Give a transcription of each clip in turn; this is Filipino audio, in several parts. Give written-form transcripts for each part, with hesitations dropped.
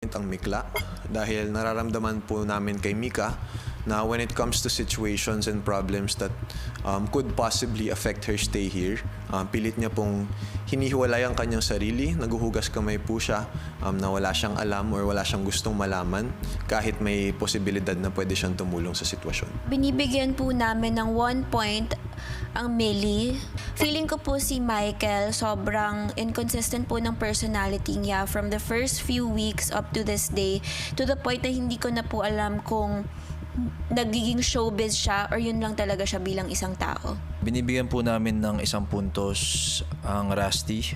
point ang Mikla dahil nararamdaman po namin kay Mika na when it comes to situations and problems that could possibly affect her stay here, pilit niya pong hinihiwalay ang kanyang sarili, naguhugas kamay po siya na wala siyang alam or wala siyang gustong malaman kahit may posibilidad na pwede siyang tumulong sa sitwasyon. Binibigyan po namin ng 1 point ang Millie. Feeling ko po si Michael, sobrang inconsistent po ng personality niya from the first few weeks up to this day to the point na hindi ko na po alam kung nagiging showbiz siya or yun lang talaga siya bilang isang tao. Binibigyan po namin ng 1 puntos ang Rusty.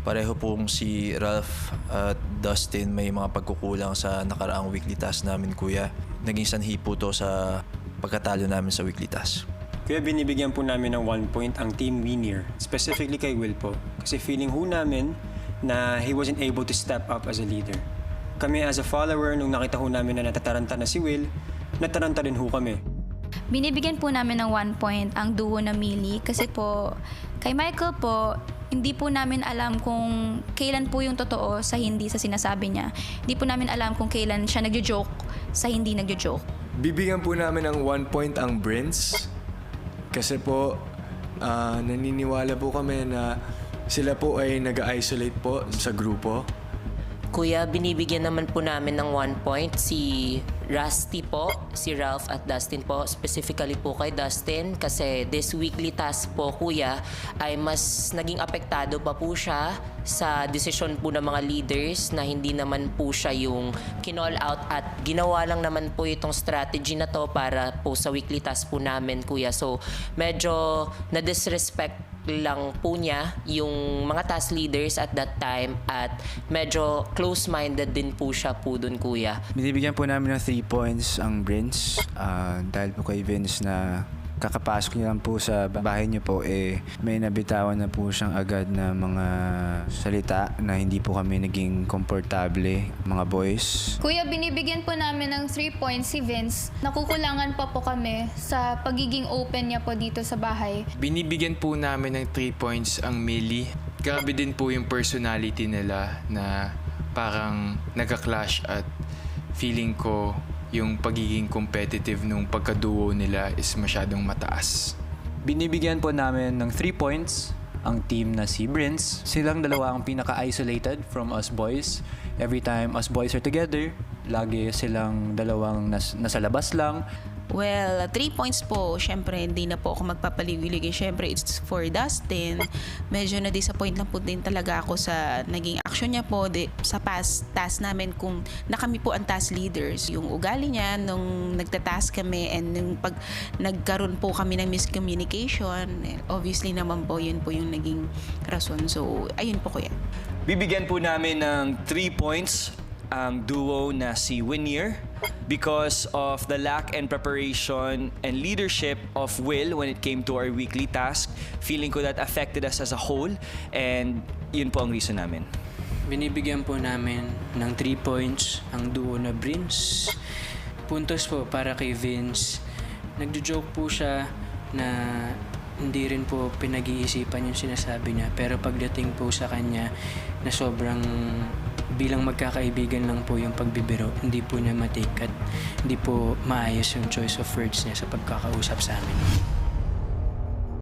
Pareho pong si Ralph at Dustin may mga pagkukulang sa nakaraang weekly task namin, kuya. Naging sanhi po to sa pagkatalo namin sa weekly task. Kaya binibigyan po namin ng 1 point ang Team Winier, specifically kay Will po. Kasi feeling ho namin na he wasn't able to step up as a leader. Kami as a follower, nung nakita ho namin na natataranta na si Will, nataranta rin ho kami. Binibigyan po namin ng 1 point ang duo na Millie kasi po kay Michael po, hindi po namin alam kung kailan po yung totoo sa hindi sa sinasabi niya. Hindi po namin alam kung kailan siya nagjo-joke sa hindi nagjo-joke. Bibigyan po namin ng 1 point ang Brins kasi po naniniwala po kami na sila po ay nag-isolate po sa grupo. Kuya, binibigyan naman po namin ng 1 point si Rusty po, si Ralph at Dustin po. Specifically po kay Dustin kasi this weekly task po, kuya, ay mas naging apektado pa po siya sa desisyon po ng mga leaders na hindi naman po siya yung kinall out at ginawa lang naman po itong strategy na to para po sa weekly task po namin, kuya. So, medyo na-disrespect lang po niya yung mga task leaders at that time at medyo close-minded din po siya po dun, kuya. Binibigyan po namin ng 3 points ang Brins dahil po kay Vince na kakapasok niya lang po sa bahay niyo po may nabitawan na po siyang agad na mga salita na hindi po kami naging komportable mga boys. Kuya, binibigyan po namin ng 3 points si Vince. Nakukulangan pa po kami sa pagiging open niya po dito sa bahay. Binibigyan po namin ng 3 points ang Millie. Grabe din po yung personality nila na parang nagka-clash at feeling ko yung pagiging competitive nung pagkaduo nila is masyadong mataas. Binibigyan po namin ng 3 points ang team na si Brins. Silang dalawa ang pinaka-isolated from us boys. Every time us boys are together, lagi silang dalawang nasa labas lang. Well, 3 points po. Siyempre, hindi na po ako magpapaliwilig. Siyempre, it's for Dustin. Medyo na-disappoint lang po din talaga ako sa naging action niya po sa past task namin kung na kami po ang task leaders. Yung ugali niya nung nagtatask kami and nung pag nagkaroon po kami ng miscommunication, obviously naman po yun po yung naging rason. So, ayun po, kuya. Bibigyan po namin ng 3 points ang duo na si Winier because of the lack and preparation and leadership of Will when it came to our weekly task. Feeling ko that affected us as a whole and yun po ang reason namin. Binibigyan po namin ng 3 points ang duo na Brins. Puntos po para kay Vince. Nagjo-joke po siya na hindi rin po pinag-iisipan yung sinasabi niya. Pero pagdating po sa kanya na sobrang bilang magkakaibigan lang po yung pagbibiro, hindi po niya matake at hindi po maayos yung choice of words niya sa pagkakausap sa amin.